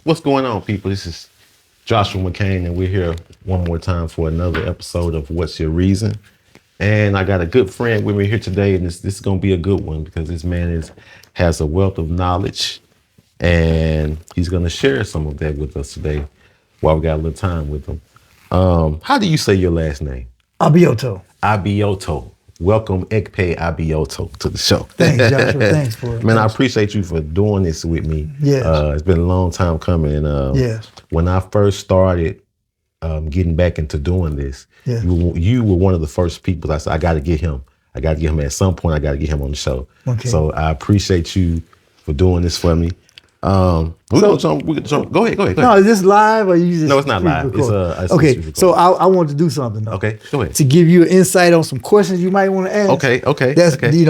What's going on, people? This is Joshua McCain, and we're here one more time for another episode of What's Your Reason? And I got a good friend with me here today, and this is going to be a good one because this man has a wealth of knowledge, and he's going to share some of that with us today while we got a little time with him. How do you say your last name? Abioto. Abioto. Welcome, Ekpe Abioto, to the show. Thanks, Joshua. Thanks for it. Man, I appreciate you for doing this with me. Yeah. It's been a long time coming. And Yes. when I first started getting back into doing this, Yeah. you were one of the first people I said, I got to get him. I got to get him at some point. I got to get him on the show. Okay. So I appreciate you for doing this for me. Go ahead. No, is this live or you just? No, it's not live. It's okay. So I want to do something though. Okay, go ahead. To give you an insight on some questions you might want to ask. Okay. That's okay.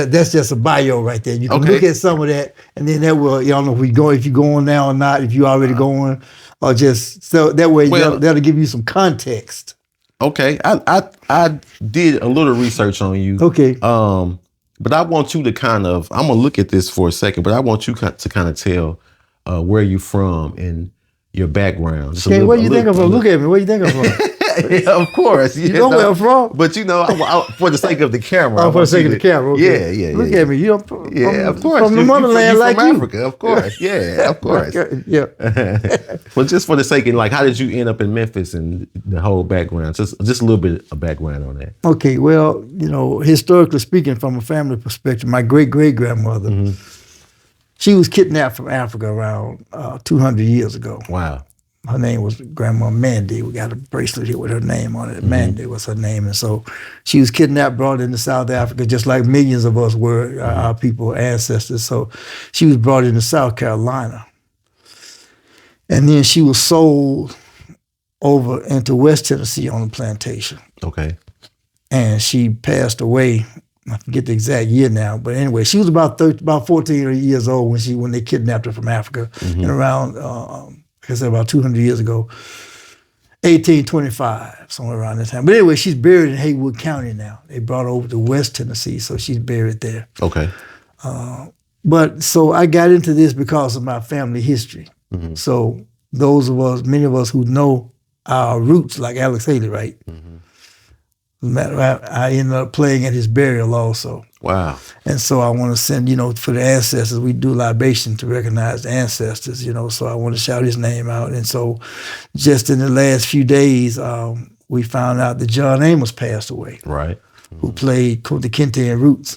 That's just a bio right there. You can Okay. look at some of that, and then that will. You don't know if you're going now or not. If you already going, or just so that way that'll give you some context. Okay, I did a little research on you. Okay. But I want you to I'm gonna look at this for a second, but I want you to kind of tell where you're from and your background. Okay, where you think I'm from? Look at me. Where you think I'm from? Yeah, of course. You know where I'm from? But for the sake of the camera. Oh, for the sake of the camera. Okay. Yeah. Look at me. You know, of course. From the motherland like from you. Africa, of course. Yeah, of course. Yeah. But just for the sake of how did you end up in Memphis and the whole background? Just a little bit of background on that. Okay, well, historically speaking, from a family perspective, my great-great-grandmother, she was kidnapped from Africa around 200 years ago. Wow. Her name was Grandma Mandy. We got a bracelet here with her name on it. Mandy was her name. And so she was kidnapped, brought into South Africa, just like millions of us were, our people, ancestors. So she was brought into South Carolina. And then she was sold over into West Tennessee on a plantation. Okay. And she passed away. I forget the exact year now, but anyway, she was about 14 years old when they kidnapped her from Africa, and around, like I said, about 200 years ago, 1825, somewhere around that time. But anyway, she's buried in Haywood County now. They brought her over to West Tennessee, so she's buried there. Okay. But so I got into this because of my family history. So many of us who know our roots, like Alex Haley, right? As a matter of fact, I ended up playing at his burial also. Wow. And so I want to send, for the ancestors, we do libation to recognize the ancestors, so I want to shout his name out. And so just in the last few days, we found out that John Amos passed away. Right. Who played Kunta Kinte and Roots.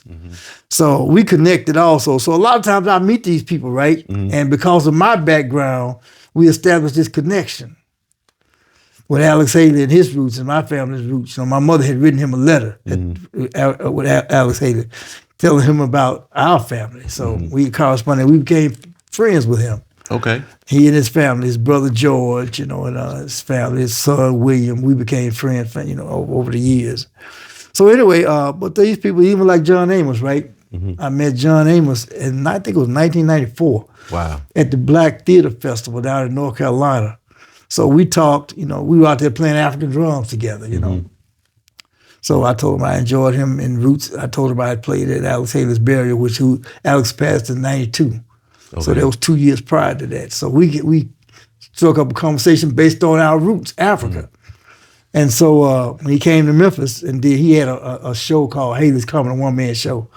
So we connected also. So a lot of times I meet these people, right? And because of my background, we established this connection with Alex Haley and his roots and my family's roots. My mother had written him a letter with Alex Haley telling him about our family. So we corresponded. We became friends with him. Okay. He and his family, his brother George, and his family, his son William, we became friends, over the years. So anyway, but these people, even like John Amos, right? I met John Amos in, I think it was 1994. Wow. At the Black Theater Festival down in North Carolina. So we talked, we were out there playing African drums together, So I told him I enjoyed him in Roots. I told him I had played at Alex Haley's burial, Alex passed in 92. Okay. So that was 2 years prior to that. So we struck up a conversation based on our roots, Africa. And so when he came to Memphis, he had a show called Haley's Coming, a one-man show.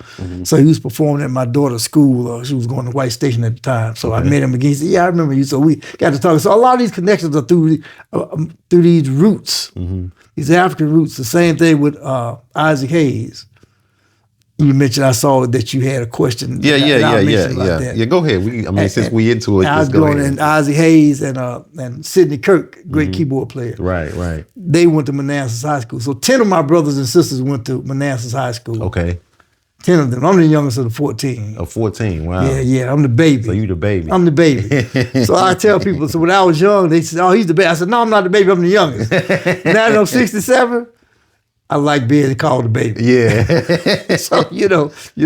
So he was performing at my daughter's school. She was going to White Station at the time. So I met him again. He said, yeah, I remember you. So we got to talk. So a lot of these connections are through these roots, these African roots. The same thing with Issac Hayes. You mentioned, I saw that you had a question. Yeah. Yeah, go ahead. Since we into it, I was going, and Issac Hayes and Sidney Kirk, great keyboard player. Right. They went to Manassas High School. So 10 of my brothers and sisters went to Manassas High School. Okay. 10 of them. I'm the youngest of the 14. Of 14, wow. Yeah, I'm the baby. So you the baby. I'm the baby. So I tell people, so when I was young, they said, oh, he's the baby. I said, no, I'm not the baby, I'm the youngest. Now that I'm 67, I like being called the baby. Yeah. So, you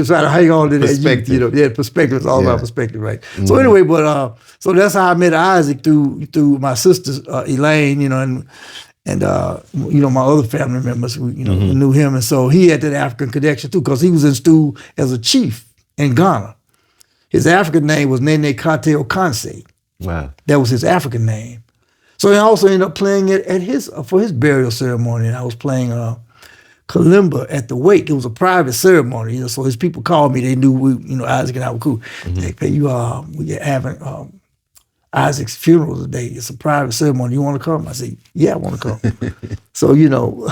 try to hang on to that youth, perspective is all about perspective, right? So anyway, but so that's how I met Isaac through my sister Elaine, and my other family members who knew him, and so he had that African connection too, because he was in school as a chief in Ghana. His African name was Nene Kate Okanse. Wow. That was his African name. So I also ended up playing it at for his burial ceremony. And I was playing kalimba at the wake. It was a private ceremony, so his people called me. They knew Isaac and I were cool. They say, we having Isaac's funeral today. It's a private ceremony. You want to come? I said, yeah, I want to come. So,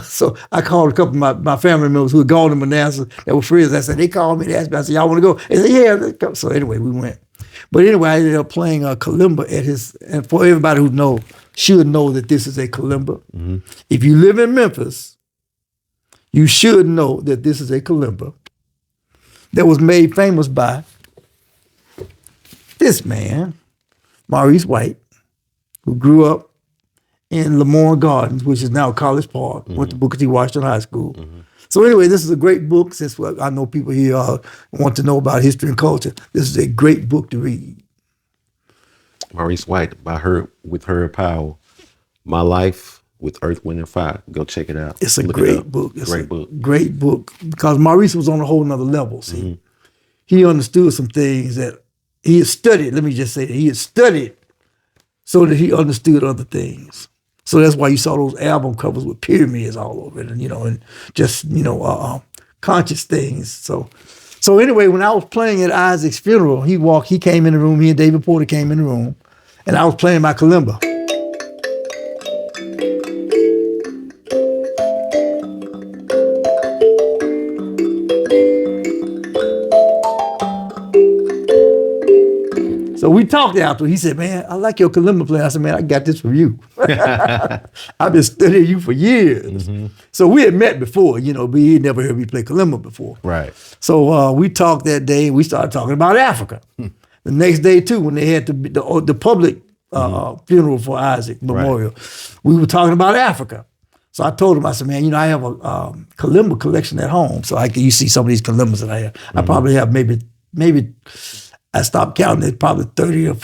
so I called a couple of my family members who had gone to Manassas that were friends. I said, they called me, they asked me, I said, y'all want to go? They said, yeah, let's go. So anyway, we went. But anyway, I ended up playing a kalimba at his, and for everybody who should know that this is a kalimba. Mm-hmm. If you live in Memphis, you should know that this is a kalimba that was made famous by this man, Maurice White, who grew up in Lamorne Gardens, which is now College Park, went to Booker T. Washington High School. Mm-hmm. So anyway, this is a great book. Since I know people here want to know about history and culture, this is a great book to read. Maurice White, with her power, My Life with Earth, Wind, and Fire. Go check it out. It's a great book. It's a great book because Maurice was on a whole nother level. See, he understood some things that he had studied. Let me just say that he had studied so that he understood other things. So that's why you saw those album covers with pyramids all over it, and just conscious things. So anyway, when I was playing at Isaac's funeral, he came in the room. He and David Porter came in the room, and I was playing my kalimba. So we talked after. He said, man, I like your kalimba playing. I said, man, I got this from you. I've been studying you for years. Mm-hmm. So we had met before, but he had never heard me play kalimba before. Right. So we talked that day, and we started talking about Africa. The next day, too, when they had the public funeral for Isaac Memorial, we were talking about Africa. So I told him, I said, man, I have a kalimba collection at home. So you see some of these kalimbas that I have. I probably have maybe I stopped counting. There's probably 30 or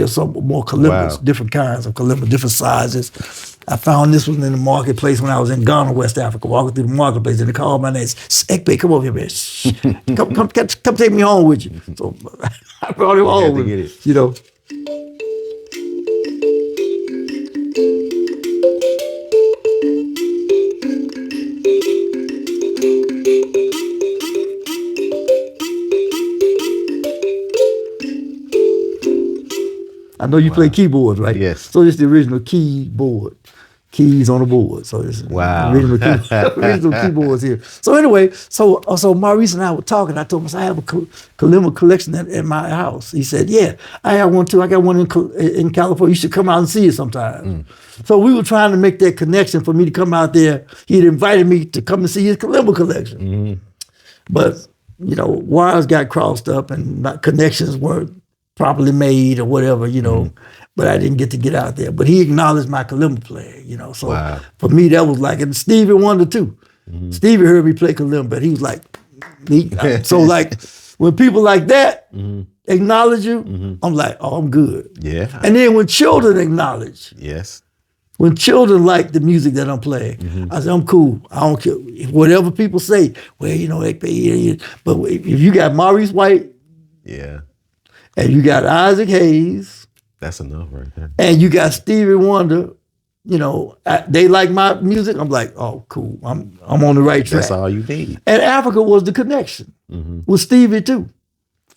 some more kalimbas, different kinds of kalimbas, different sizes. I found this one in the marketplace when I was in Ghana, West Africa, walking through the marketplace, and they called my name. Ekpe, come over here, man. Shh. Come take me home with you. So I brought him home with me, I know you play keyboards, right? Yes. So this is the original keyboard. Keys on the board. So this is original keyboards here. So anyway, so Maurice and I were talking. I told him, I have a kalimba collection at my house. He said, yeah, I have one too. I got one in California. You should come out and see it sometime. So we were trying to make that connection for me to come out there. He had invited me to come and see his kalimba collection. But, wires got crossed up and my connections weren't properly made or whatever, but I didn't get out there. But he acknowledged my kalimba playing, So for me, that was like, and Stevie Wonder too. Stevie heard me play kalimba, but he was like, so like when people like that acknowledge you, I'm like, oh, I'm good. Yeah. And then when children acknowledge, when children like the music that I'm playing, I say, I'm cool. I don't care. Whatever people say, well, but if you got Maurice White, and you got Issac Hayes. That's enough right there. And you got Stevie Wonder. They like my music. I'm like, oh, cool. I'm on the right track. That's all you need. And Africa was the connection with Stevie too.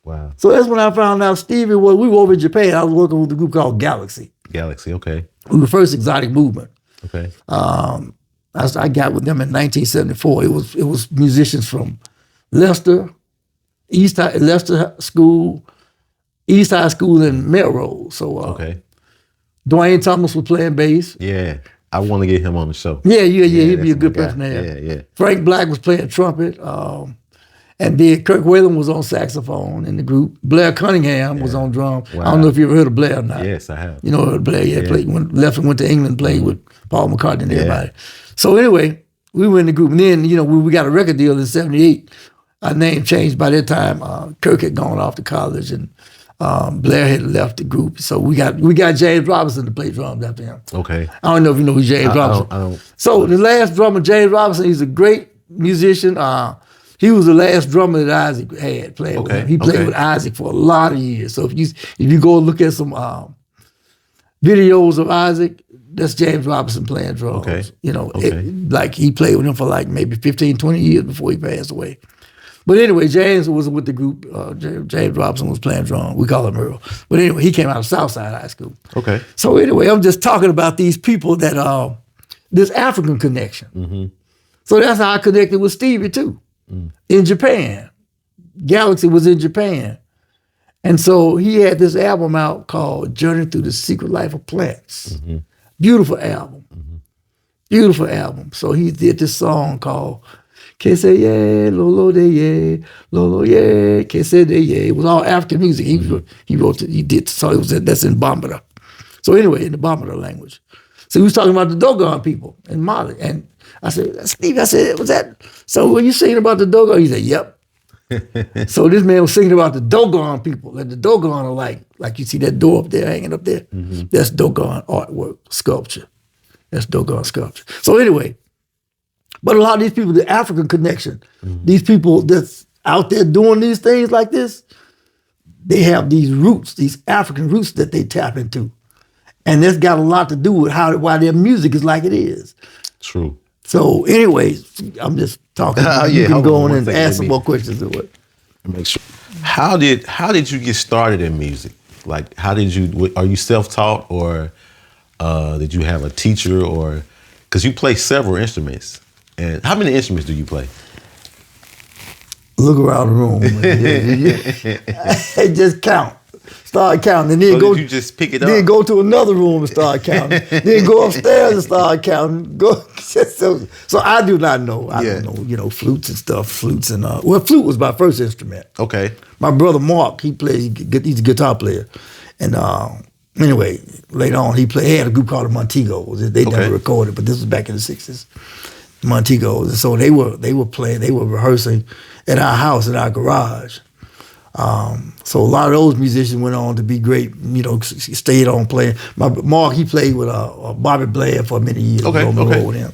Wow. So that's when I found out Stevie we were over in Japan. I was working with a group called Galaxy. Galaxy, okay. We were the first exotic movement. Okay. I got with them in 1974. It was musicians from Leicester, Leicester School, East High School, and Melrose. So Dwayne Thomas was playing bass. Yeah, I want to get him on the show. Yeah, he'd be a good person to have. Yeah. Frank Black was playing trumpet, and then Kirk Whalen was on saxophone in the group. Blair Cunningham was on drums. Wow. I don't know if you ever heard of Blair or not. Yes, I have. Blair, played, went to England, played with Paul McCartney and everybody. So anyway, we were in the group, and then we got a record deal in '78. Our name changed by that time. Kirk had gone off to college, and Blair had left the group, so we got James Robinson to play drums after him. Okay. I don't know if you know who James Robinson. I don't. So the last drummer, James Robinson, he's a great musician. He was the last drummer that Isaac had playing with him. He played with Isaac for a lot of years. So if you go look at some videos of Isaac, that's James Robinson playing drums. Okay. You know, Okay. like he played with him for like maybe 15, 20 years before he passed away. But anyway, James was with the group. James Robinson was playing drums. We call him Earl. But anyway, he came out of Southside High School. Okay. So anyway, I'm just talking about these people that this African connection. Mm-hmm. So that's how I connected with Stevie too, in Japan. Galaxy was in Japan. And so he had this album out called Journey Through the Secret Life of Plants. Mm-hmm. Beautiful album. Mm-hmm. Beautiful album. So he did this song called Que se ye, lolo de ye, lolo ye, que se de ye. It was all African music. He did, so that's in Bambara. So anyway, in the Bambara language. So he was talking about the Dogon people in Mali. And I said, Steve, was that, so were you singing about the Dogon? He said, yep. So this man was singing about the Dogon people. And the Dogon are like you see that door up there, hanging up there. Mm-hmm. That's Dogon artwork, sculpture. That's Dogon sculpture. So anyway, but a lot of these people, the African connection, these people that's out there doing these things like this, they have these roots, these African roots that they tap into. And that's got a lot to do with why their music is like it is. True. So anyway, I'm just talking. You can go on and ask some more questions to it. Make sure. How did you get started in music? Like, are you self-taught or did you have a teacher or, because you play several instruments. And how many instruments do you play? Look around the room. Just count. Start counting. And then did you just pick it up? Then go to another room and start counting. Then go upstairs and start counting. So I do not know. I don't know, flutes and stuff. Flutes and, flute was my first instrument. Okay. My brother Mark, he's a guitar player. And anyway, later on, he had a group called the Montegos. They never recorded, but this was back in the 60s. Montegos. And so they were playing, they were rehearsing at our house, in our garage. So a lot of those musicians went on to be great, stayed on playing. Mark, he played with Bobby Blair for many years. Okay. With him.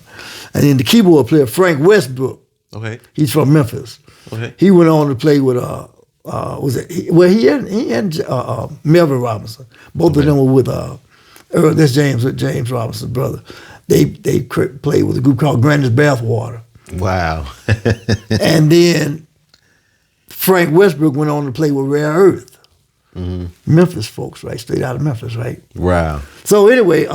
And then the keyboard player, Frank Westbrook. Okay. He's from Memphis. Okay. He went on to play with he and Melvin Robinson. Both of them were with that's James Robinson's brother. They played with a group called Granny's Bathwater. Wow. And then Frank Westbrook went on to play with Rare Earth. Mm-hmm. Memphis folks, right? Straight out of Memphis, right? Wow. So anyway,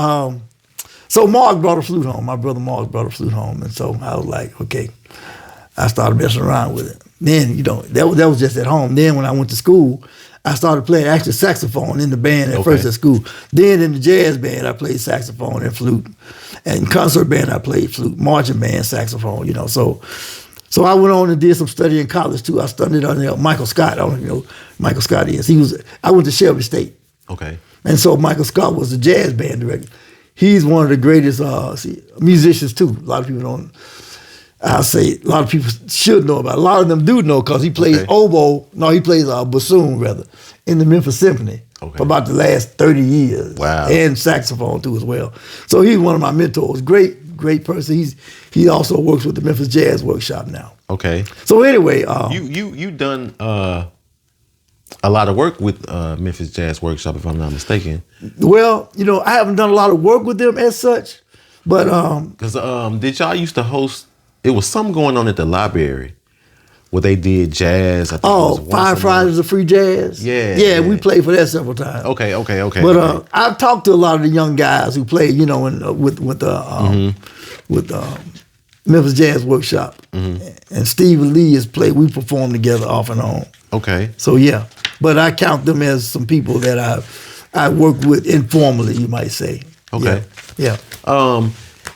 so Mark brought a flute home. My brother Mark brought a flute home. And so I was like, okay. I started messing around with it. Then, that was just at home. Then when I went to school, I started playing actually saxophone in the band at first at school. Then in the jazz band, I played saxophone and flute. And concert band, I played flute. Marching band, saxophone, So I went on and did some study in college too. I studied under Michael Scott. I don't know if you know who Michael Scott is. I went to Shelby State. Okay. And so Michael Scott was the jazz band director. He's one of the greatest musicians too. A lot of people don't. I'll say a lot of people should know about it. A lot of them do know because he plays he plays bassoon rather, in the Memphis Symphony for about the last 30 years. Wow. And saxophone too as well. So he's one of my mentors. Great person. He also works with the Memphis Jazz Workshop now. Okay. So anyway, you done a lot of work with Memphis Jazz Workshop, if I'm not mistaken. Well, I haven't done a lot of work with them as such, but because did y'all used to host? It was something going on at the library where they did jazz. I think Five Fridays of Free Jazz. Yeah, we played for that several times. Okay. But I've talked to a lot of the young guys who play, with Memphis Jazz Workshop. Mm-hmm. And Steve Lee has played. We performed together off and on. Okay. So yeah, but I count them as some people that I work with informally, you might say. Okay. Yeah.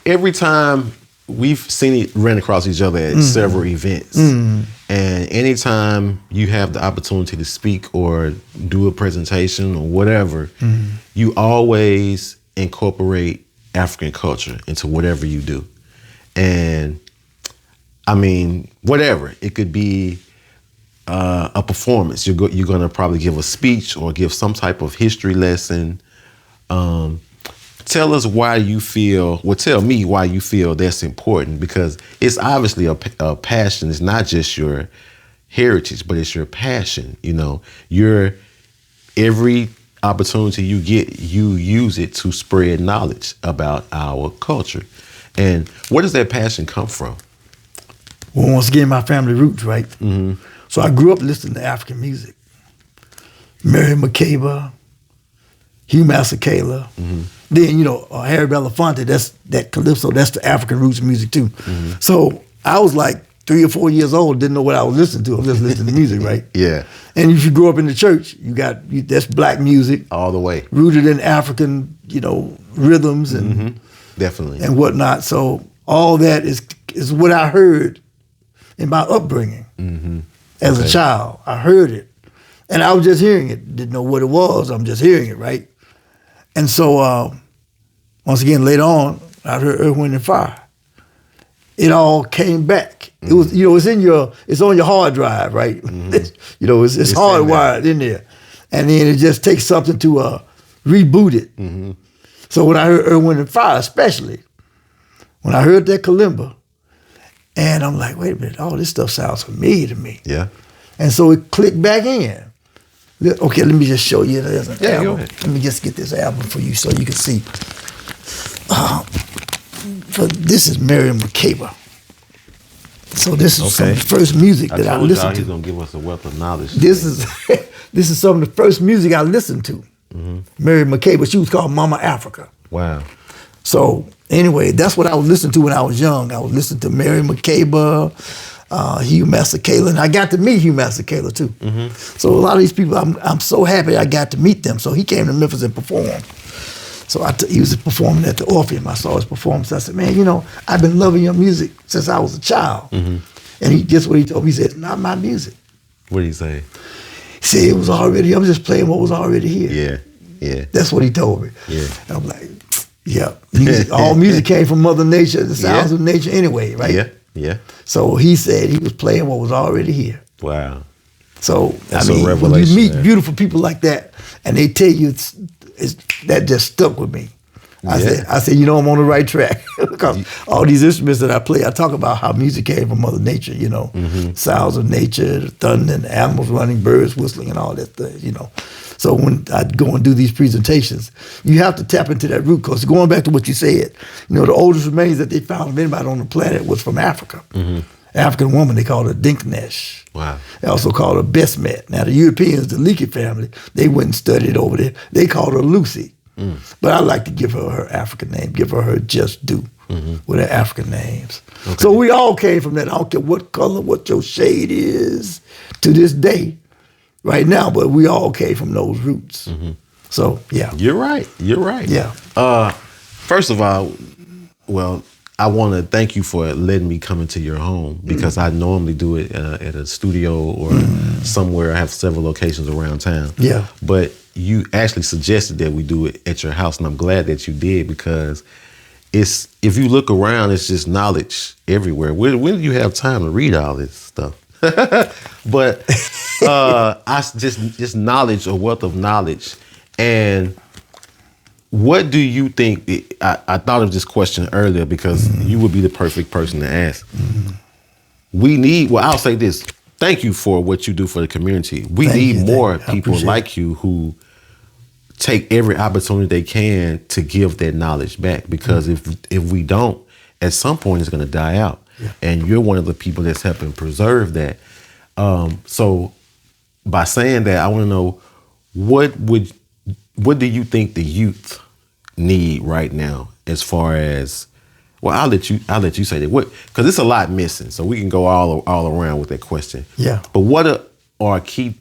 Every time we've ran across each other at several events. And anytime you have the opportunity to speak or do a presentation or whatever, you always incorporate African culture into whatever you do. And I mean, whatever. It could be a performance. You're going to probably give a speech or give some type of history lesson. Tell us why you feel, tell me why you feel that's important, because it's obviously a passion. It's not just your heritage, but it's your passion. Every opportunity you get, you use it to spread knowledge about our culture. And where does that passion come from? Well, once again, my family roots, right? Mm-hmm. So I grew up listening to African music. Mary McCabe, Hugh Masekela. Mm-hmm. Then, Harry Belafonte, that's that calypso, that's the African roots music too. Mm-hmm. So I was like 3 or 4 years old, didn't know what I was listening to. I was just listening to music, right? Yeah. And if you grew up in the church, that's black music. All the way. Rooted in African, rhythms and definitely and whatnot. So all that is what I heard in my upbringing as a child. I heard it. And I was just hearing it. Didn't know what it was. I'm just hearing it, right? And so once again, later on, I heard Earth, Wind, and Fire. It all came back. It was, it's on your hard drive, right? It's hardwired in there. And then it just takes something to reboot it. Mm-hmm. So when I heard Earth, Wind, and Fire, especially, when I heard that kalimba, and I'm like, wait a minute, all this stuff sounds familiar to me. Yeah. And so it clicked back in. Okay, let me just show you. There's an album. Go ahead. Let me just get this album for you so you can see. This is Mary McCabe. So this is some of the first music that I listened to. He's gonna give us a wealth of knowledge. This is some of the first music I listened to. Mm-hmm. Mary McCabe, she was called Mama Africa. Wow. So anyway, that's what I was listening to when I was young. I was listening to Mary McCabe, Hugh Masekela, and I got to meet Hugh Masekela too. Mm-hmm. So a lot of these people, I'm so happy I got to meet them. So he came to Memphis and performed. So he was performing at the Orpheum. I saw his performance. I said, man, I've been loving your music since I was a child. Mm-hmm. And guess what he told me? He said, it's not my music. What did he say? He said, it was already, I'm just playing what was already here. Yeah. That's what he told me. Yeah. And I'm like, yeah. All music came from Mother Nature, the sounds of nature anyway, right? Yeah. So he said he was playing what was already here. Wow. So, That's a revelation, when you meet beautiful people like that, and they tell you that just stuck with me. I said, I'm on the right track. Because all these instruments that I play, I talk about how music came from Mother Nature, sounds of nature, the thunder, and animals running, birds whistling, and all that stuff, So when I go and do these presentations, you have to tap into that root. Because going back to what you said, the oldest remains that they found of anybody on the planet was from Africa. Mm-hmm. African woman, they called her Dinknesh. Wow. They also called her Besmet. Now the Europeans, the Leakey family, they went and studied over there. They called her Lucy. Mm. But I like to give her African name, give her just due with her African names. Okay. So we all came from that. I don't care what color, what your shade is to this day, right now, but we all came from those roots. Mm-hmm. So, yeah. You're right. Yeah. First of all, I want to thank you for letting me come into your home because I normally do it at a studio or somewhere. I have several locations around town. Yeah. But you actually suggested that we do it at your house, and I'm glad that you did because if you look around, it's just knowledge everywhere. When do you have time to read all this stuff? But I just knowledge, a wealth of knowledge. And what do you think? I thought of this question earlier because you would be the perfect person to ask. I'll say this. Thank you for what you do for the community. We need more people like you who take every opportunity they can to give that knowledge back because if we don't, at some point it's going to die out. Yeah. And you're one of the people that's helping preserve that. So by saying that, I want to know what do you think the youth need right now as far as, I'll let you say that. Because it's a lot missing, so we can go all around with that question. Yeah. But what are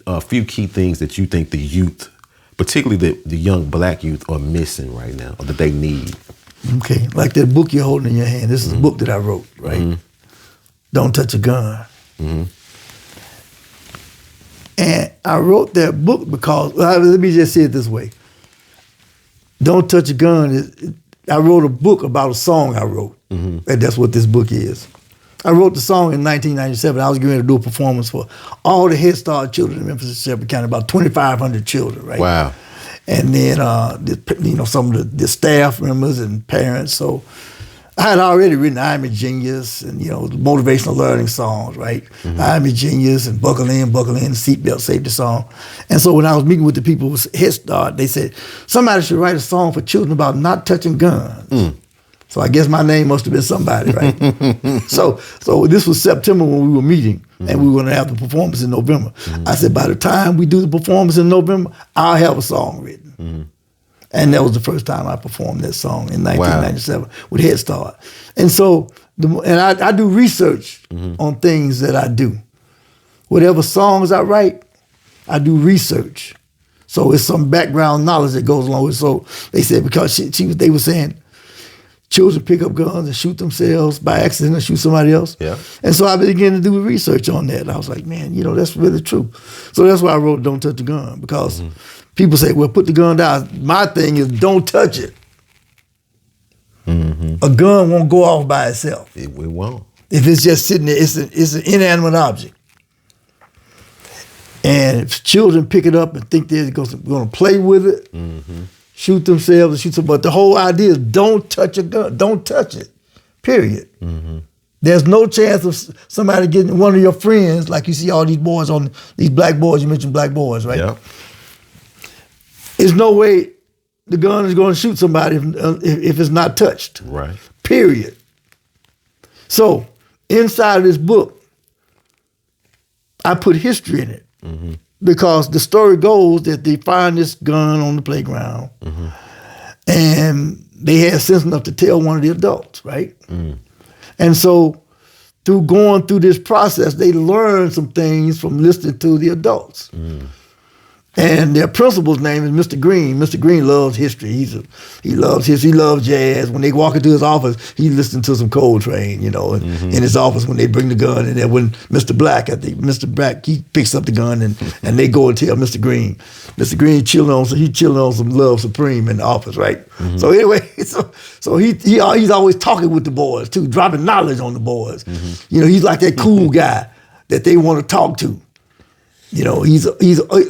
a few key things that you think the youth, particularly the young black youth, are missing right now or that they need? Okay, like that book you're holding in your hand. This is a book that I wrote, right? Mm-hmm. Don't Touch a Gun. Mm-hmm. And I wrote that book because, let me just say it this way. Don't Touch a Gun I wrote a book about a song I wrote, and that's what this book is. I wrote the song in 1997. I was getting ready to do a performance for all the Head Start children in Memphis and Shelby County, about 2,500 children, right? Wow. And then, some of the staff members and parents. So I had already written I'm a Genius and, the motivational learning songs, right? I'm a Genius and Buckle In, Seatbelt Safety song. And so when I was meeting with the people with Head Start, they said, somebody should write a song for children about not touching guns. So I guess my name must have been somebody, right? So this was September when we were meeting, and we were going to have the performance in November. I said, by the time we do the performance in November, I'll have a song written. And that was the first time I performed that song in 1997 with Head Start. And so, I do research on things that I do. Whatever songs I write, I do research. So it's some background knowledge that goes along with it. So they said, because they were saying, children pick up guns and shoot themselves by accident or shoot somebody else. Yeah. And so I began to do research on that. And I was like, man, that's really true. So that's why I wrote Don't Touch the Gun, because people say, well, put the gun down. My thing is don't touch it. A gun won't go off by itself. It won't. If it's just sitting there, it's an inanimate object. And if children pick it up and think they're going to play with it, shoot themselves, or shoot somebody. But the whole idea is don't touch a gun. Don't touch it, period. There's no chance of somebody getting one of your friends, like you see all these boys these black boys, you mentioned black boys, right? Yeah. There's no way the gun is going to shoot somebody if it's not touched. Right. Period. So inside of this book, I put history in it. Because the story goes that they find this gun on the playground and they had sense enough to tell one of the adults, right? And so through going through this process, they learned some things from listening to the adults. And their principal's name is Mr. Green. Mr. Green loves history. He loves history. He loves jazz. When they walk into his office, he listens to some Coltrane, in his office when they bring the gun in there. When Mr. Black, Mr. Black, he picks up the gun and they go and tell Mr. Green. Mr. Green chilling on some Love Supreme in the office, right? So anyway, so he's always talking with the boys too, dropping knowledge on the boys. He's like that cool guy that they want to talk to. He's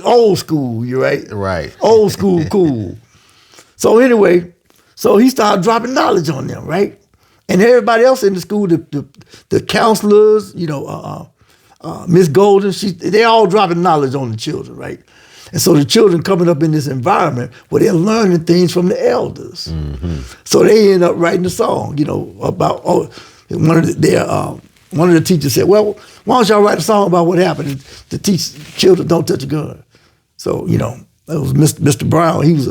old school, you're right? Right. Old school, cool. So anyway, he started dropping knowledge on them, right? And everybody else in the school, the counselors, Miss Golden, they all dropping knowledge on the children, right? And so the children coming up in this environment where they're learning things from the elders. So they end up writing a song, about one of the teachers said, well, why don't y'all write a song about what happened to teach children don't touch a gun? So, that was Mr. Brown. He was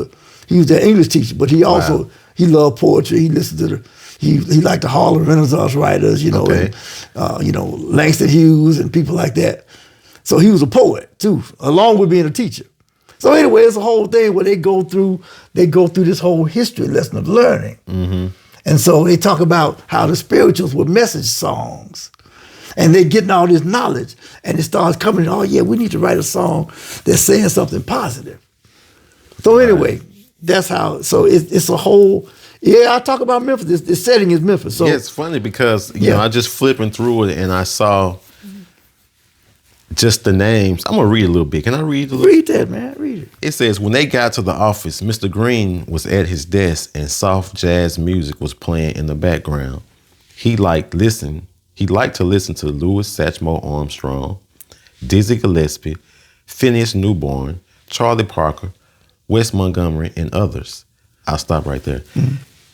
their English teacher, but he also, he loved poetry. He listened to he liked the Harlem Renaissance writers, and, Langston Hughes and people like that. So he was a poet too, along with being a teacher. So anyway, it's a whole thing where they go through this whole history lesson of learning. And so they talk about how the spirituals were message songs. And they're getting all this knowledge. And it starts coming, oh yeah, we need to write a song that's saying something positive. So anyway, that's how, so it's a whole, I talk about Memphis. The setting is Memphis. So it's funny because, I just flipping through it and I saw just the names. I'm going to read a little bit. Can I read a little? Read that, man. Read it. It says, when they got to the office, Mr. Green was at his desk and soft jazz music was playing in the background. He liked to listen to Louis Satchmo Armstrong, Dizzy Gillespie, Phineas Newborn, Charlie Parker, Wes Montgomery, and others. I'll stop right there.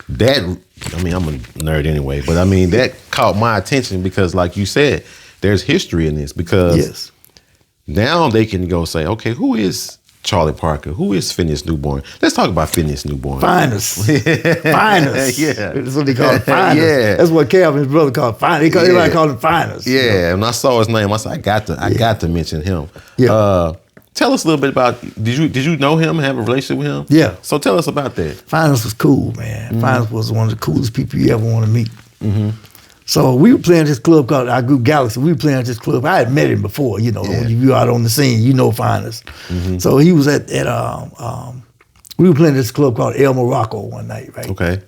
That, I'm a nerd anyway, but that caught my attention because like you said, there's history in this because now they can go say, okay, who is Charlie Parker? Who is Phineas Newborn? Let's talk about Phineas Newborn. Finest. Finest. Yeah. That's what they call it, finest. Yeah. That's what Calvin's brother called finest. Everybody called him finest. Yeah, and I saw his name. I said, I got to mention him. Yeah. Tell us a little bit about, did you know him, have a relationship with him? Yeah. So tell us about that. Finest was cool, man. Finest was one of the coolest people you ever want to meet. So we were playing at this club called our group Galaxy. We were playing at this club. I had met him before, when you were out on the scene, Finest. So he was we were playing at this club called El Morocco one night, right? Okay.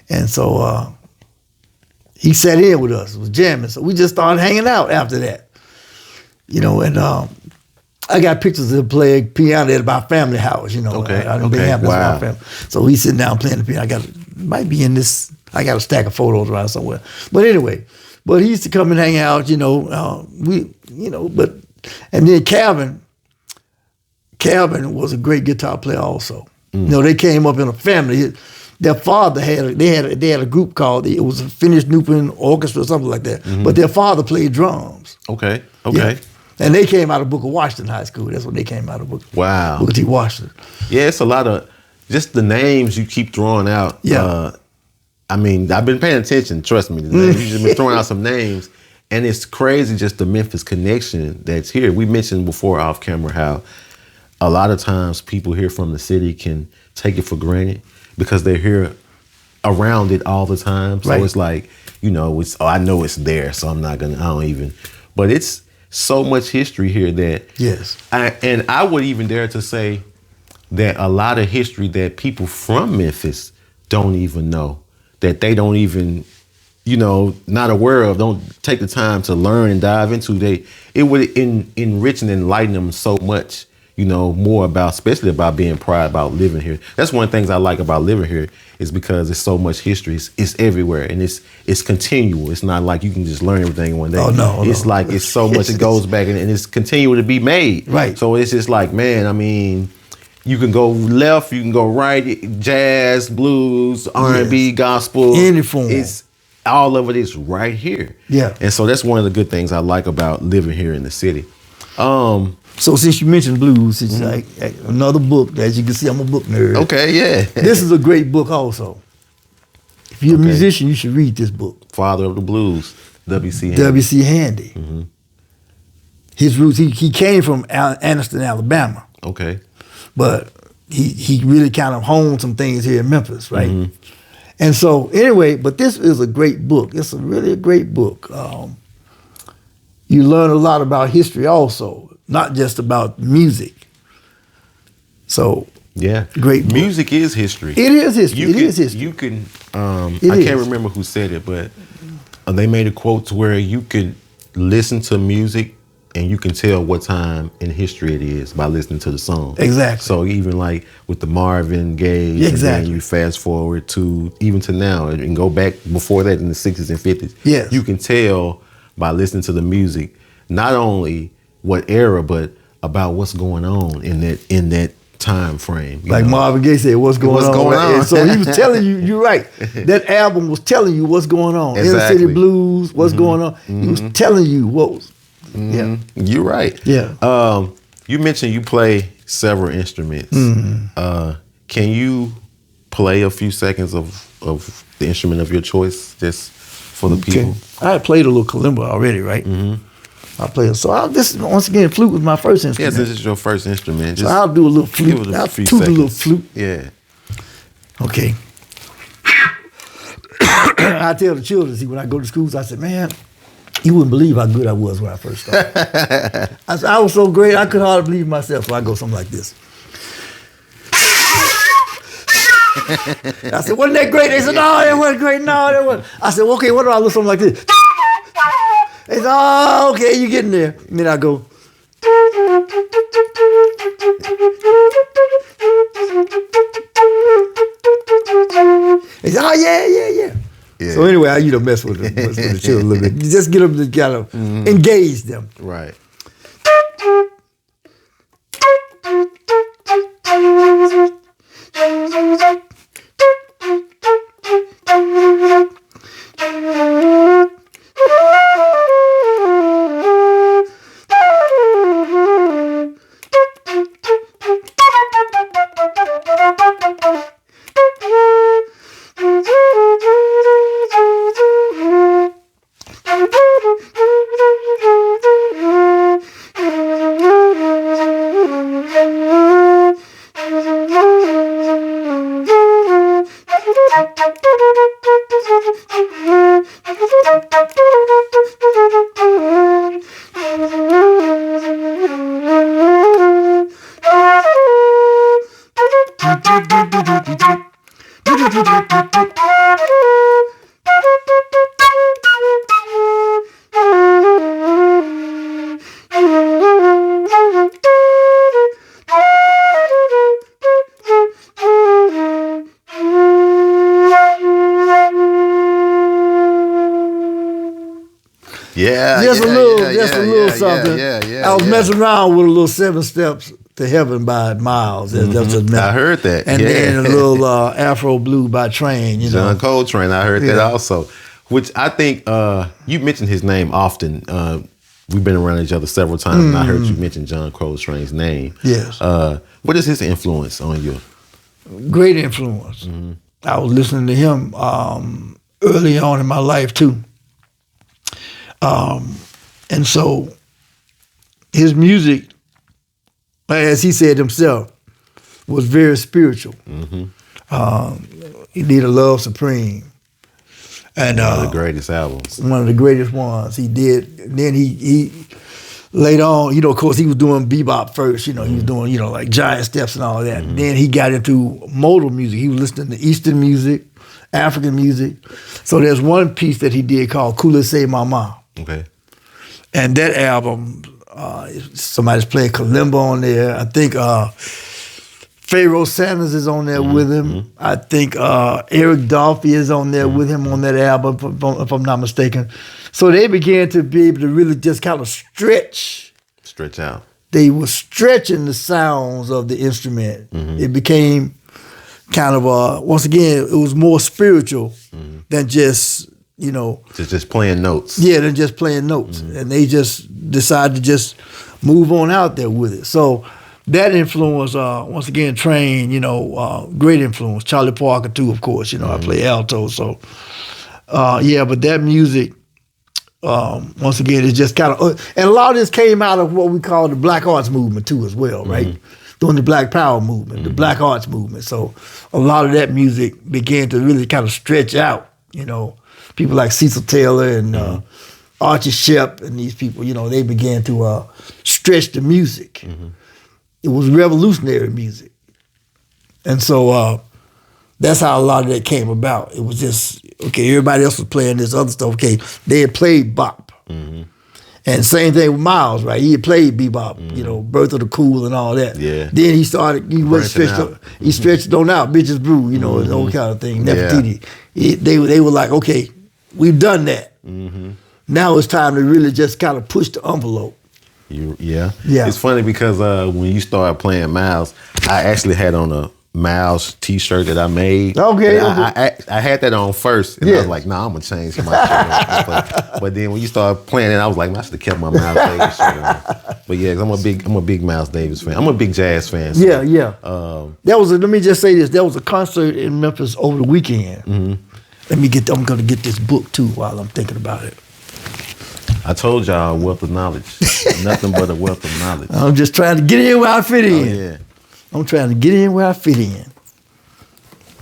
And so he sat in with us, was jamming. So we just started hanging out after that. And I got pictures of him playing piano at my family house, Okay. I done been happy with my family. So he's sitting down playing the piano. I got might be in this. I got a stack of photos around somewhere. But anyway, he used to come and hang out. And then Calvin was a great guitar player also. They came up in a family. Their father had a group called, it was a Finnish Newton Orchestra or something like that. But their father played drums. Okay. Yeah. And they came out of Booker Washington High School. That's when they came out of Booker T. Washington. Yeah, it's a lot of just the names you keep throwing out. Yeah. I mean, I've been paying attention. Trust me, you've just been throwing out some names, and it's crazy just the Memphis connection that's here. We mentioned before off camera how a lot of times people here from the city can take it for granted because they're here around it all the time. So it's like, I know it's there, so but it's so much history here that, I would even dare to say that a lot of history that people from Memphis don't even know, that they don't even, not aware of, don't take the time to learn and dive into. It would enrich and enlighten them so much, more especially about being proud about living here. That's one of the things I like about living here is because there's so much history. It's everywhere, and it's continual. It's not like you can just learn everything in one day. Oh, no. It's like it's so much it goes back, and it's continual to be made. Right. So it's just like, man, I mean, you can go left, you can go right, jazz, blues, R&B, gospel. Any form. It's all of it is right here. Yeah. And so that's one of the good things I like about living here in the city. So since you mentioned blues, it's like another book. As you can see, I'm a book nerd. Okay, yeah. This is a great book also. If you're a musician, you should read this book. Father of the Blues, W.C. Handy. W.C. Handy. His roots, he came from Anniston, Alabama. Okay. But he really kind of honed some things here in Memphis, right? And so anyway, but this is a great book. It's really a great book. You learn a lot about history also, not just about music. So great book. Music is history. It is history. It is history. You can, I can't remember who said it, but they made a quote to where you could listen to music and you can tell what time in history it is by listening to the song. Exactly. So even like with the Marvin Gaye, and then you fast forward to even to now and go back before that in the 60s and 50s. Yes. You can tell by listening to the music, not only what era, but about what's going on in that time frame. Like Marvin Gaye said, what's going on? And so he was telling you, you're right. That album was telling you what's going on. Exactly. Inner City Blues, what's going on. He was telling you what was. Yeah. You're right. Yeah. You mentioned you play several instruments. Can you play a few seconds of the instrument of your choice just for the people? I played a little kalimba already, right? I play. So this once again, flute was my first instrument. Yes, this is your first instrument. So I'll do a little flute. Give it a few toot seconds. a little flute. Yeah. Okay. I tell the children, see, when I go to schools, I said, man, you wouldn't believe how good I was when I first started. I said, I was so great, I could hardly believe myself. So I go something like this. I said, wasn't that great? They said, no, that wasn't great. No, that wasn't. I said, well, okay, what do I look something like this? They said, oh, okay, you getting there. And then I go. They said, oh, yeah. So anyway, I mess with the children a little bit. You just get them to kind of engage them. Right. Just a little something. I was messing around with a little 7 Steps to Heaven by Miles. I heard that. And then a little Afro Blue by Train. John Coltrane. I heard that also. Which I think you mentioned his name often. We've been around each other several times, and I heard you mention John Coltrane's name. Yes. What is his influence on you? Great influence. I was listening to him early on in my life too. And so his music, as he said himself, was very spiritual. He did a Love Supreme. And one of the greatest albums. One of the greatest ones he did. And then he later on, of course he was doing bebop first, he was doing, like Giant Steps and all that. And then he got into modal music. He was listening to Eastern music, African music. So there's one piece that he did called Kula Say Mama. Okay. And that album, somebody's playing kalimba on there. I think Pharaoh Sanders is on there with him. I think Eric Dolphy is on there with him on that album, if I'm not mistaken. So they began to be able to really just kind of stretch. Stretch out. They were stretching the sounds of the instrument. It became kind of, once again, it was more spiritual than just, just playing notes. Yeah, than just playing notes. And they just decided to just move on out there with it. So that influence, once again, Train, great influence. Charlie Parker too, of course. I play alto, so but that music, once again, is just kind of, and a lot of this came out of what we call the Black Arts movement too, as well, right? During the Black Power movement, the Black Arts movement. So a lot of that music began to really kind of stretch out. People like Cecil Taylor and Archie Shepp and these people, they began to stretch the music. It was revolutionary music. And so that's how a lot of that came about. It was just, okay, everybody else was playing this other stuff. Okay, they had played bop. And same thing with Miles, right? He had played bebop, Birth of the Cool and all that. Yeah. Then he went stretched on out, Bitches Brew, his old kind of thing, Nefertiti. They were like, okay, we've done that. Now it's time to really just kind of push the envelope. Yeah. It's funny because when you started playing Miles, I actually had on a Miles t-shirt that I made. Okay. I had that on first, and I was like, nah, I'm gonna change my shirt. But then when you started playing it, I was like, I should have kept my Miles Davis shirt on. But yeah, I'm a big Miles Davis fan. I'm a big jazz fan. So, let me just say this. There was a concert in Memphis over the weekend. I'm gonna get this book too while I'm thinking about it. I told y'all, a wealth of knowledge. Nothing but a wealth of knowledge. I'm just trying to get in where I fit in. Oh, yeah. I'm trying to get in where I fit in.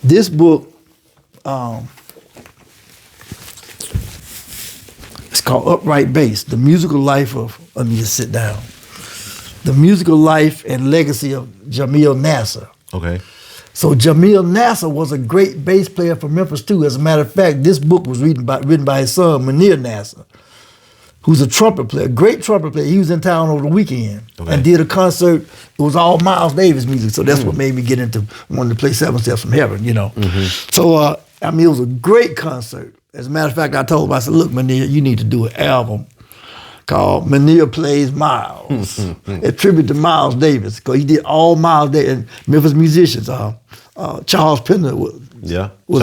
This book, it's called Upright Bass, The Musical Life of, let me just sit down. The Musical Life and Legacy of Jamil Nasser. Okay. So Jamil Nasser was a great bass player from Memphis too. As a matter of fact, this book was written by his son, Munir Nasser, who's a trumpet player, great trumpet player. He was in town over the weekend and did a concert. It was all Miles Davis music, so that's what made me get into wanting to play 7 Steps from Heaven, So, it was a great concert. As a matter of fact, I told him, I said, look, Munir, you need to do an album called Munir Plays Miles, a tribute to Miles Davis, because he did all Miles Davis, and Memphis musicians. Charles Pender was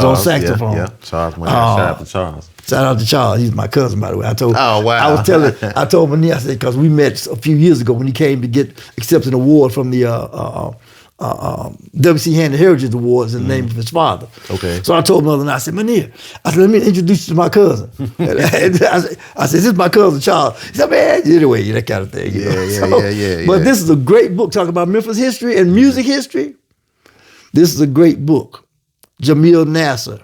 on saxophone. Charles. Shout out to Charles. Shout out to Charles. He's my cousin, by the way. I told Munir, I said, because we met a few years ago when he came to get accepted an award from the W.C. Handy Heritage Awards in the name of his father. Okay. So I told him the other night, I said, Munir, let me introduce you to my cousin. I said, this is my cousin Charles. He said, man, anyway, that kind of thing. But this is a great book talking about Memphis history and music history. This is a great book. Jamil Nasser,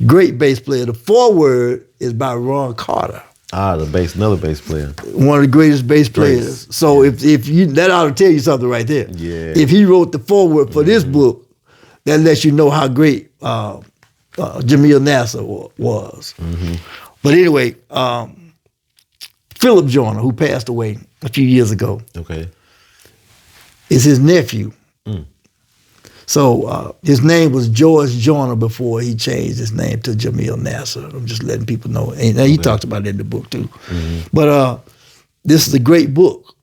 great bass player. The foreword is by Ron Carter. Another bass player. One of the greatest bass players. So if you, that ought to tell you something right there. Yeah. If he wrote the foreword for this book, that lets you know how great Jamil Nasser was. But anyway, Philip Joyner, who passed away a few years ago, okay, is his nephew. So his name was George Joyner before he changed his name to Jamil Nasser. I'm just letting people know. And he talked about it in the book too. But this is a great book.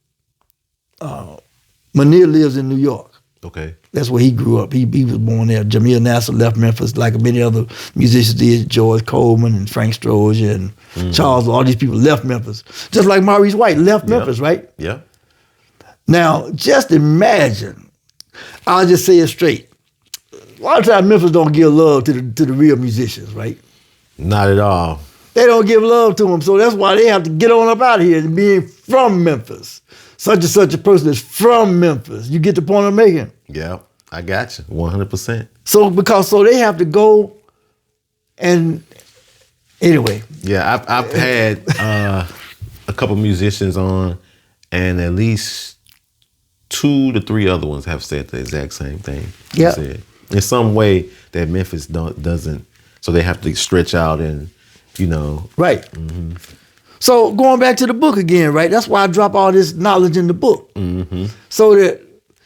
Munir lives in New York. Okay. That's where he grew up. He was born there. Jamil Nasser left Memphis like many other musicians did. George Coleman and Frank Strozier and Charles, all these people left Memphis. Just like Maurice White left Memphis, right? Yeah. Now, just imagine, I'll just say it straight. A lot of times Memphis don't give love to the real musicians, right? Not at all. They don't give love to them, so that's why they have to get on up out of here, being from Memphis. Such and such a person is from Memphis. You get the point I'm making? Yeah, I got you, 100%. So they have to go and anyway. Yeah, I've had a couple musicians on, and at least 2 to 3 other ones have said the exact same thing. Yeah. Said. In some way that Memphis doesn't, so they have to stretch out and, Right. So going back to the book again, right? That's why I drop all this knowledge in the book. So that,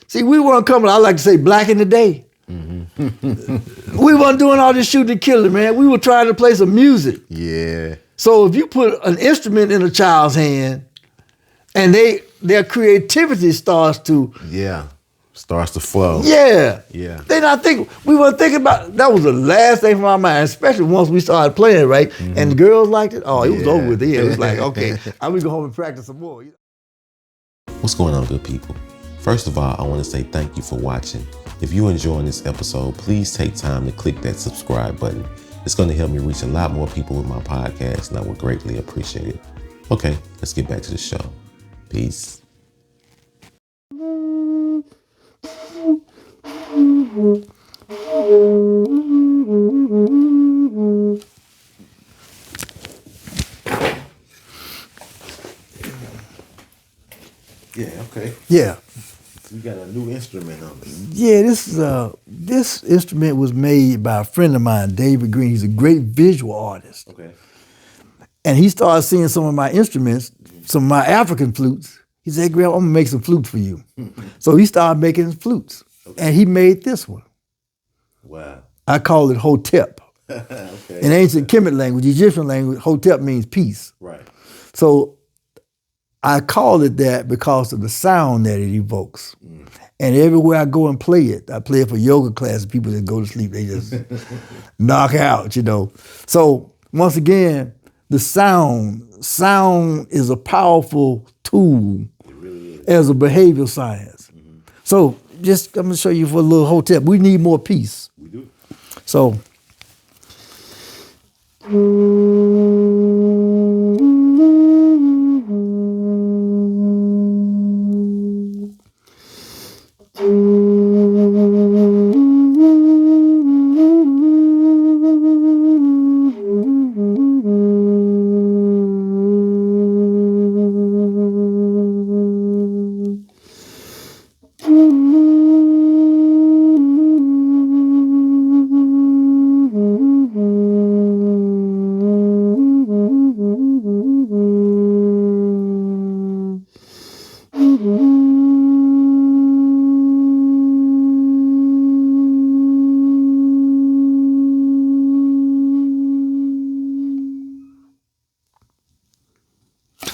see, we weren't coming, I like to say, black in the day. We weren't doing all this shooting and killing, man. We were trying to play some music. Yeah. So if you put an instrument in a child's hand and their creativity starts to... Starts to flow. Yeah. Yeah. They not think, we weren't thinking about, that was the last thing from our mind, especially once we started playing, right? And the girls liked it. Oh, it was over with it. It was like, okay, I'm going to go home and practice some more. What's going on, good people? First of all, I want to say thank you for watching. If you're enjoying this episode, please take time to click that subscribe button. It's going to help me reach a lot more people with my podcast, and I would greatly appreciate it. Okay, let's get back to the show. Peace. Yeah, okay. Yeah. You got a new instrument on this. Yeah, this instrument was made by a friend of mine, David Green. He's a great visual artist. Okay. And he started seeing some of my instruments, some of my African flutes. He said, "Graham, I'm gonna make some flutes for you." So he started making flutes. Okay. And he made this one. Wow. I call it Hotep. Okay. In ancient Kemet language, Egyptian language, Hotep means peace. Right. So I call it that because of the sound that it evokes. And everywhere I go and play it, I play it for yoga classes. People that go to sleep, they just knock out, So once again, the sound is a powerful tool as a behavioral science. So just, I'm gonna show you for a little Hotep. We need more peace. We do. So.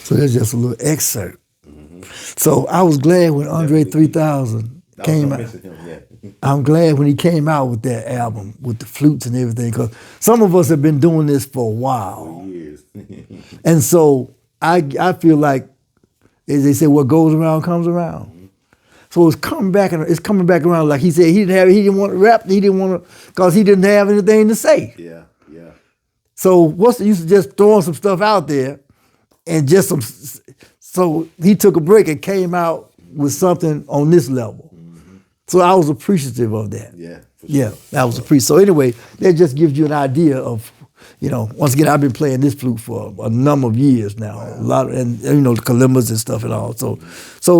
So that's just a little excerpt. So I was glad when Andre 3000 came out. I'm glad when he came out with that album, with the flutes and everything, because some of us have been doing this for a while. For years. And so I feel like, as they say, what goes around comes around. So it's coming back around. Like he said, he didn't want to rap, because he didn't have anything to say. Yeah. So what's the use of just throwing some stuff out there and so he took a break and came out with something on this level. So I was appreciative of that. Yeah. Yeah, I was appreciative. So anyway, that just gives you an idea of, once again, I've been playing this flute for a number of years now. Wow. A lot, and the kalimbas and stuff and all. So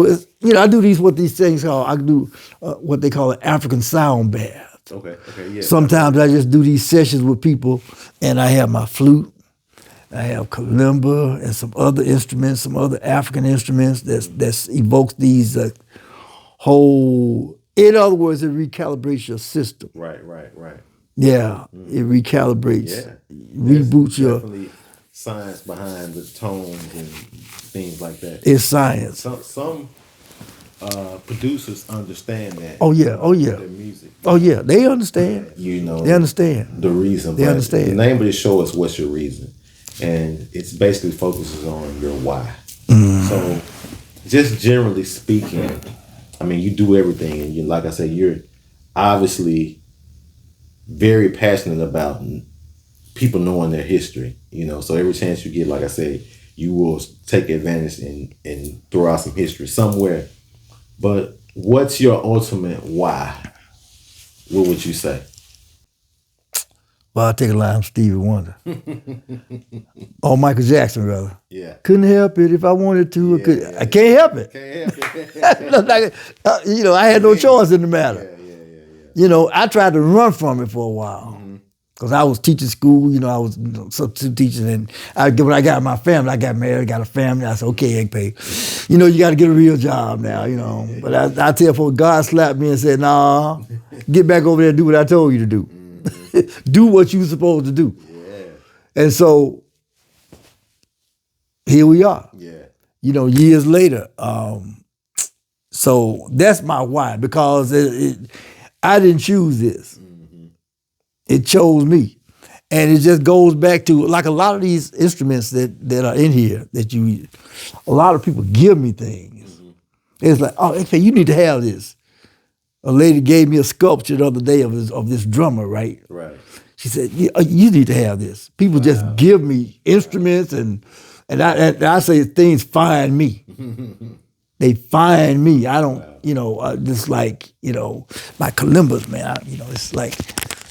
it's, I do these things called, I do what they call an African sound bath. Okay, yeah. Sometimes I just do these sessions with people, and I have my flute, I have kalimba, and some other instruments, some other African instruments that evokes these whole In other words, it recalibrates your system. Right. Yeah, it recalibrates, Yeah. reboots your. Definitely science behind the tones and things like that. It's science. Some producers understand that. Oh yeah. Their music. Oh yeah, they understand. You know, They understand. the reason. They but understand. The name of the show is "What's Your Reason," and it's basically focuses on your why. So, just generally speaking, I mean, you do everything, and you, like I said, you're obviously very passionate about people knowing their history. You know, so every chance you get, like I said, you will take advantage and throw out some history somewhere. But what's your ultimate why? What would you say? Well, I'll take a line from Stevie Wonder. Or Michael Jackson, rather. Yeah. Couldn't help it if I wanted to. I can't help it. You know, I had no choice in the matter. You know, I tried to run from it for a while. Because I was teaching school, you know, I was substitute teaching. And when I got my family, I got married, got a family. I said, okay, Ekpe, you know, you got to get a real job now, you know. But I tell you, God slapped me and said, nah, get back over there and do what I told you to do. Do what you were supposed to do. Yeah. And so here we are. Yeah. You know, years later. So that's my why, because I didn't choose this. It chose me. And it just goes back to, like a lot of these instruments that are in here, a lot of people give me things. It's like, oh, Ekpe, you need to have this. A lady gave me a sculpture the other day of this drummer, right? Right. She said, you need to have this. People just give me instruments, and I say things find me. They find me. I don't, you know, just like, you know, my Columbus, man, you know, it's like,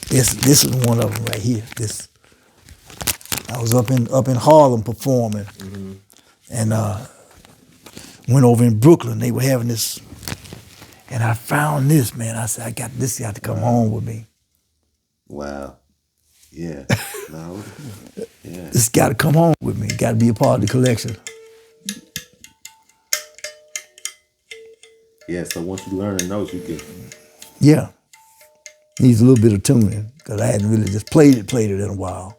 this is one of them right here. I was up in Harlem performing, and went over in Brooklyn. They were having this, and I found this, man. I said, this got to come home with me. Wow. Yeah. No. Yeah. This got to come home with me. Got to be a part of the collection. Yeah. So once you learn the notes, you can. Yeah. Needs a little bit of tuning, because I hadn't really just played it in a while.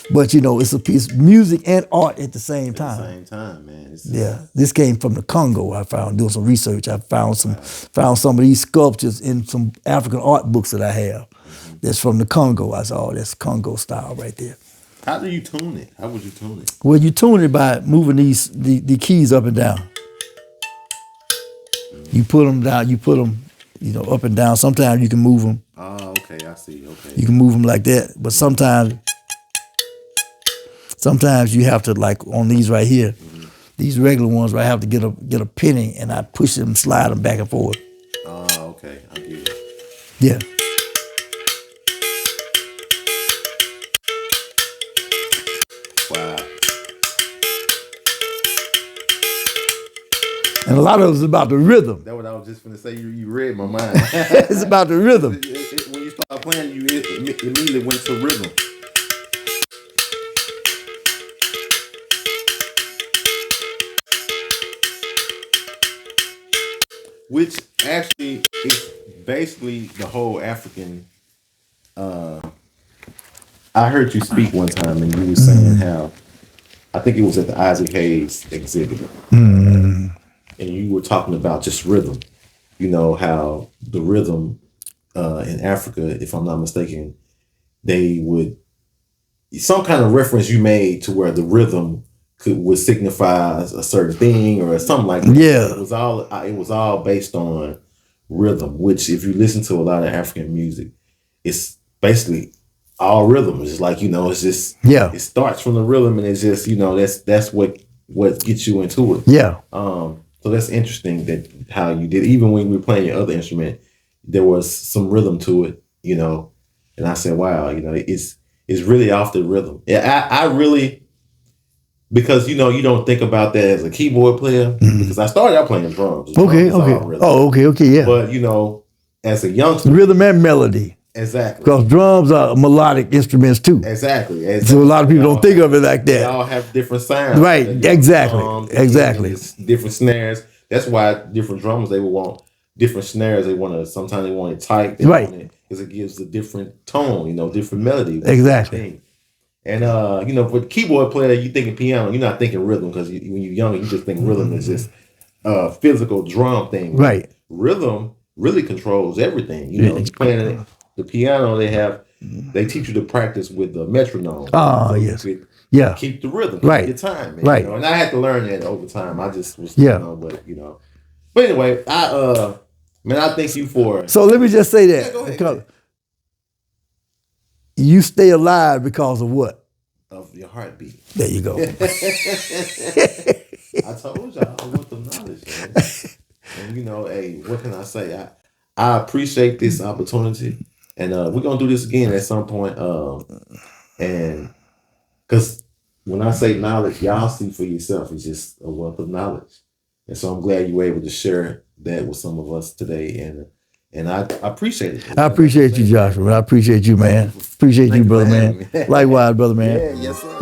But you know, it's a piece of music and art at the same time. At the same time, man. This came from the Congo. I found doing some research. I found some of these sculptures in some African art books that I have. That's from the Congo. I said, oh, that's Congo style right there. How do you tune it? How would you tune it? Well, you tune it by moving the keys up and down. You put them down. You put them, you know, up and down. Sometimes you can move them. Oh, okay, I see. Okay. You can move them like that, but sometimes you have to, like on these right here, these regular ones, where I have to get a penny and I push them, slide them back and forth. Oh, okay, I get it. Yeah. Wow. And a lot of it is about the rhythm. That's what I was just going to say. You read my mind. It's about the rhythm. When you start playing, you immediately went to rhythm. Which actually is basically the whole African. I heard you speak one time, and you were saying how, I think it was at the Issac Hayes exhibit, and you were talking about just rhythm. You know how the rhythm in Africa, if I'm not mistaken, they would, some kind of reference you made to where the rhythm would signify a certain thing or something like that. Yeah. It was all based on rhythm, which if you listen to a lot of African music, it's basically all rhythm. It's like, you know, it's just, it starts from the rhythm, and it's just, you know, that's what gets you into it. Yeah. So that's interesting that how you did, even when we were playing your other instrument, there was some rhythm to it, you know. And I said, wow, you know, it's really off the rhythm. Yeah, I really, because, you know, you don't think about that as a keyboard player, because I started out playing drums. Okay. Oh, okay, yeah. But, you know, as a youngster. Rhythm and melody. Exactly. Because drums are melodic instruments too. Exactly. So a lot of people don't think of it like that. They all have different sounds. Right, exactly. Different snares. That's why different drummers, they would want different snares. Sometimes they want it tight. They Right. want it because it gives a different tone, different melody. Exactly. And for the keyboard player, you thinking piano, you're not thinking rhythm because when you're younger, you just think rhythm is just physical drum thing. Right. Rhythm really controls everything. Playing the piano, they teach you to practice with the metronome. Oh, so yes. You could Yeah. keep the rhythm, Right. Your time, man, Right. And I had to learn that over time. I just was, Yeah. But anyway, I thank you for. So let me just say that. Go ahead. Because you stay alive because of what? Of your heartbeat. There you go. I told y'all I want the knowledge, man. And hey, what can I say? I appreciate this opportunity, and we're gonna do this again at some point. And because when I say knowledge, y'all see for yourself. It's just a wealth of knowledge, and so I'm glad you were able to share that with some of us today. And I appreciate it. I appreciate you, Joshua. I appreciate you, man. Appreciate you, brother, man. Likewise, brother, man. Yeah, yes, sir.